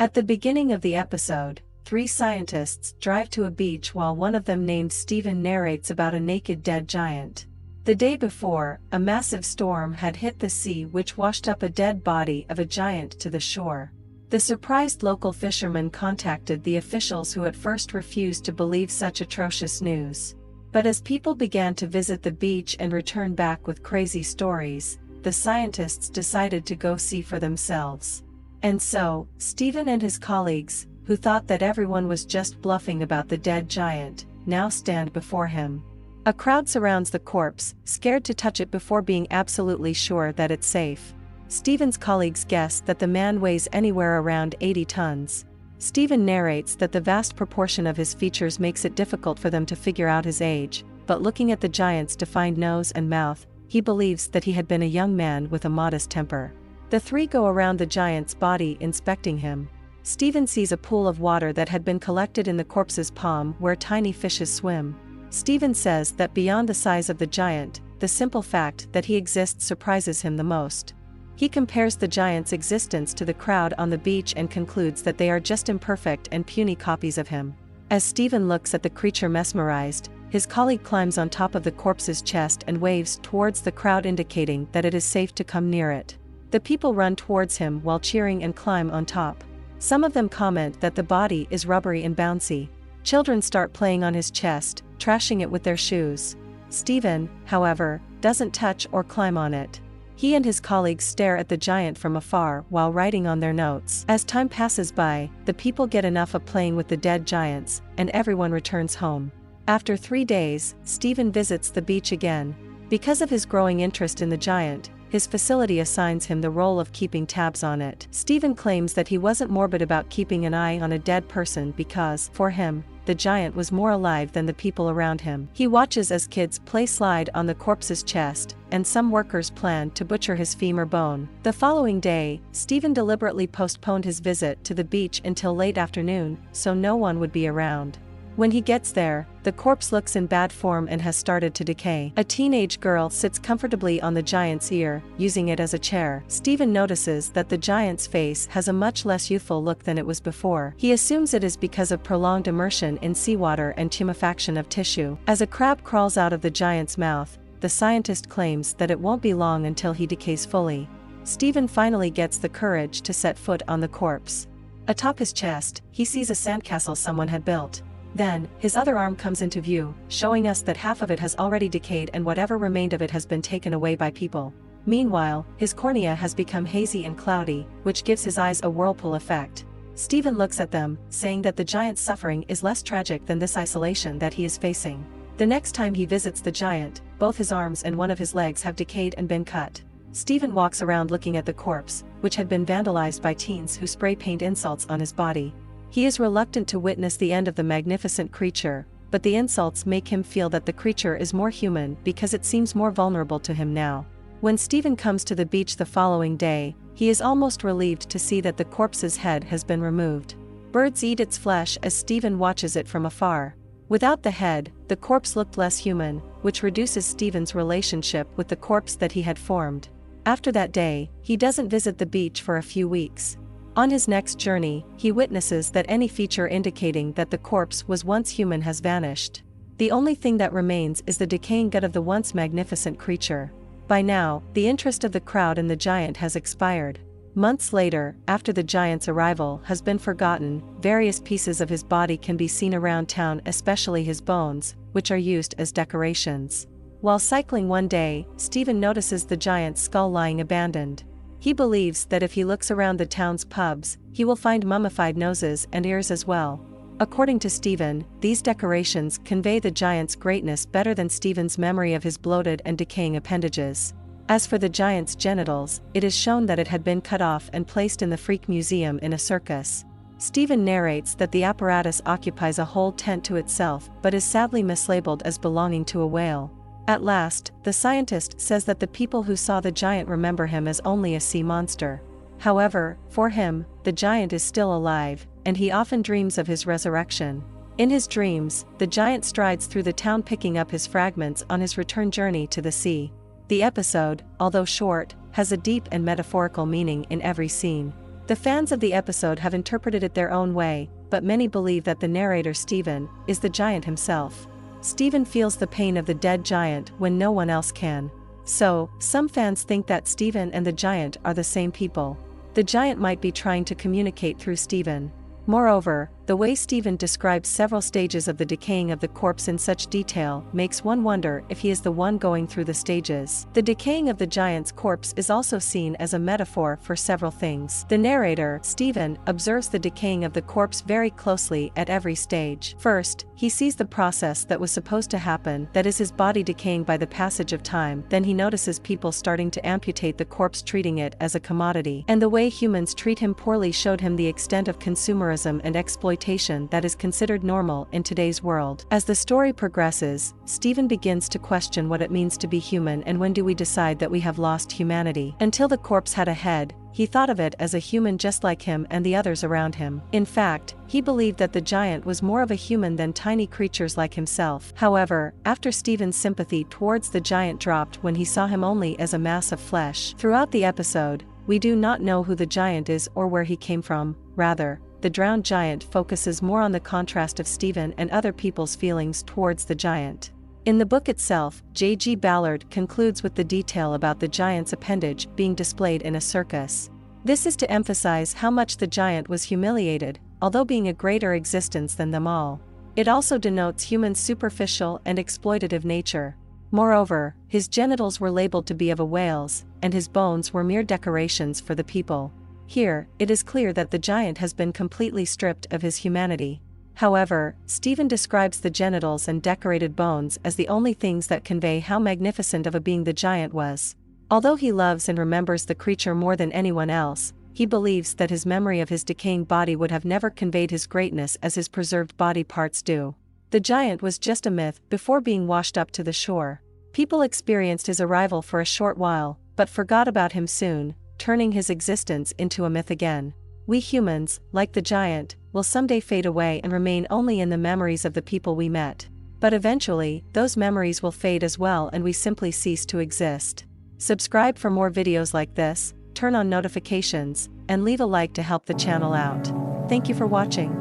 At the beginning of the episode, three scientists drive to a beach while one of them named Steven narrates about a naked dead giant. The day before, a massive storm had hit the sea which washed up a dead body of a giant to the shore. The surprised local fishermen contacted the officials who at first refused to believe such atrocious news. But as people began to visit the beach and return back with crazy stories, the scientists decided to go see for themselves. And so, Steven and his colleagues, who thought that everyone was just bluffing about the dead giant, now stand before him. A crowd surrounds the corpse, scared to touch it before being absolutely sure that it's safe. Steven's colleagues guess that the man weighs anywhere around 80 tons. Steven narrates that the vast proportion of his features makes it difficult for them to figure out his age, but looking at the giant's defined nose and mouth, he believes that he had been a young man with a modest temper. The three go around the giant's body inspecting him. Steven sees a pool of water that had been collected in the corpse's palm where tiny fishes swim. Steven says that beyond the size of the giant, the simple fact that he exists surprises him the most. He compares the giant's existence to the crowd on the beach and concludes that they are just imperfect and puny copies of him. As Steven looks at the creature mesmerized, his colleague climbs on top of the corpse's chest and waves towards the crowd indicating that it is safe to come near it. The people run towards him while cheering and climb on top. Some of them comment that the body is rubbery and bouncy. Children start playing on his chest, trashing it with their shoes. Steven, however, doesn't touch or climb on it. He and his colleagues stare at the giant from afar while writing on their notes. As time passes by, the people get enough of playing with the dead giants, and everyone returns home. After 3 days, Steven visits the beach again. Because of his growing interest in the giant, his facility assigns him the role of keeping tabs on it. Steven claims that he wasn't morbid about keeping an eye on a dead person because, for him, the giant was more alive than the people around him. He watches as kids play slide on the corpse's chest, and some workers plan to butcher his femur bone. The following day, Steven deliberately postponed his visit to the beach until late afternoon, so no one would be around. When he gets there, the corpse looks in bad form and has started to decay. A teenage girl sits comfortably on the giant's ear, using it as a chair. Steven notices that the giant's face has a much less youthful look than it was before. He assumes it is because of prolonged immersion in seawater and tumefaction of tissue. As a crab crawls out of the giant's mouth, the scientist claims that it won't be long until he decays fully. Steven finally gets the courage to set foot on the corpse. Atop his chest, he sees a sandcastle someone had built. Then, his other arm comes into view, showing us that half of it has already decayed and whatever remained of it has been taken away by people. Meanwhile, his cornea has become hazy and cloudy, which gives his eyes a whirlpool effect. Steven looks at them, saying that the giant's suffering is less tragic than this isolation that he is facing. The next time he visits the giant, both his arms and one of his legs have decayed and been cut. Steven walks around looking at the corpse, which had been vandalized by teens who spray paint insults on his body. He is reluctant to witness the end of the magnificent creature, but the insults make him feel that the creature is more human because it seems more vulnerable to him now. When Steven comes to the beach the following day, he is almost relieved to see that the corpse's head has been removed. Birds eat its flesh as Steven watches it from afar. Without the head, the corpse looked less human, which reduces Steven's relationship with the corpse that he had formed. After that day, he doesn't visit the beach for a few weeks. On his next journey, he witnesses that any feature indicating that the corpse was once human has vanished. The only thing that remains is the decaying gut of the once magnificent creature. By now, the interest of the crowd in the giant has expired. Months later, after the giant's arrival has been forgotten, various pieces of his body can be seen around town, especially his bones, which are used as decorations. While cycling one day, Steven notices the giant's skull lying abandoned. He believes that if he looks around the town's pubs, he will find mummified noses and ears as well. According to Steven, these decorations convey the giant's greatness better than Steven's memory of his bloated and decaying appendages. As for the giant's genitals, it is shown that it had been cut off and placed in the Freak Museum in a circus. Steven narrates that the apparatus occupies a whole tent to itself but is sadly mislabeled as belonging to a whale. At last, the scientist says that the people who saw the giant remember him as only a sea monster. However, for him, the giant is still alive, and he often dreams of his resurrection. In his dreams, the giant strides through the town picking up his fragments on his return journey to the sea. The episode, although short, has a deep and metaphorical meaning in every scene. The fans of the episode have interpreted it their own way, but many believe that the narrator Stephen is the giant himself. Stephen feels the pain of the dead giant when no one else can. So, some fans think that Stephen and the giant are the same people. The giant might be trying to communicate through Stephen. Moreover, the way Stephen describes several stages of the decaying of the corpse in such detail makes one wonder if he is the one going through the stages. The decaying of the giant's corpse is also seen as a metaphor for several things. The narrator, Stephen, observes the decaying of the corpse very closely at every stage. First, he sees the process that was supposed to happen, that is his body decaying by the passage of time. Then he notices people starting to amputate the corpse, treating it as a commodity. And the way humans treat him poorly showed him the extent of consumerism and exploitation that is considered normal in today's world. As the story progresses, Stephen begins to question what it means to be human and when do we decide that we have lost humanity. Until the corpse had a head, he thought of it as a human just like him and the others around him. In fact, he believed that the giant was more of a human than tiny creatures like himself. However, after Stephen's sympathy towards the giant dropped when he saw him only as a mass of flesh. Throughout the episode, we do not know who the giant is or where he came from. Rather, the drowned giant focuses more on the contrast of Stephen and other people's feelings towards the giant. In the book itself, J.G. Ballard concludes with the detail about the giant's appendage being displayed in a circus. This is to emphasize how much the giant was humiliated, although being a greater existence than them all. It also denotes human superficial and exploitative nature. Moreover, his genitals were labeled to be of a whale's, and his bones were mere decorations for the people. Here, it is clear that the giant has been completely stripped of his humanity. However, Stephen describes the genitals and decorated bones as the only things that convey how magnificent of a being the giant was. Although he loves and remembers the creature more than anyone else, he believes that his memory of his decaying body would have never conveyed his greatness as his preserved body parts do. The giant was just a myth before being washed up to the shore. People experienced his arrival for a short while, but forgot about him soon, turning his existence into a myth again. We humans, like the giant, will someday fade away and remain only in the memories of the people we met. But eventually, those memories will fade as well and we simply cease to exist. Subscribe for more videos like this, turn on notifications, and leave a like to help the channel out. Thank you for watching.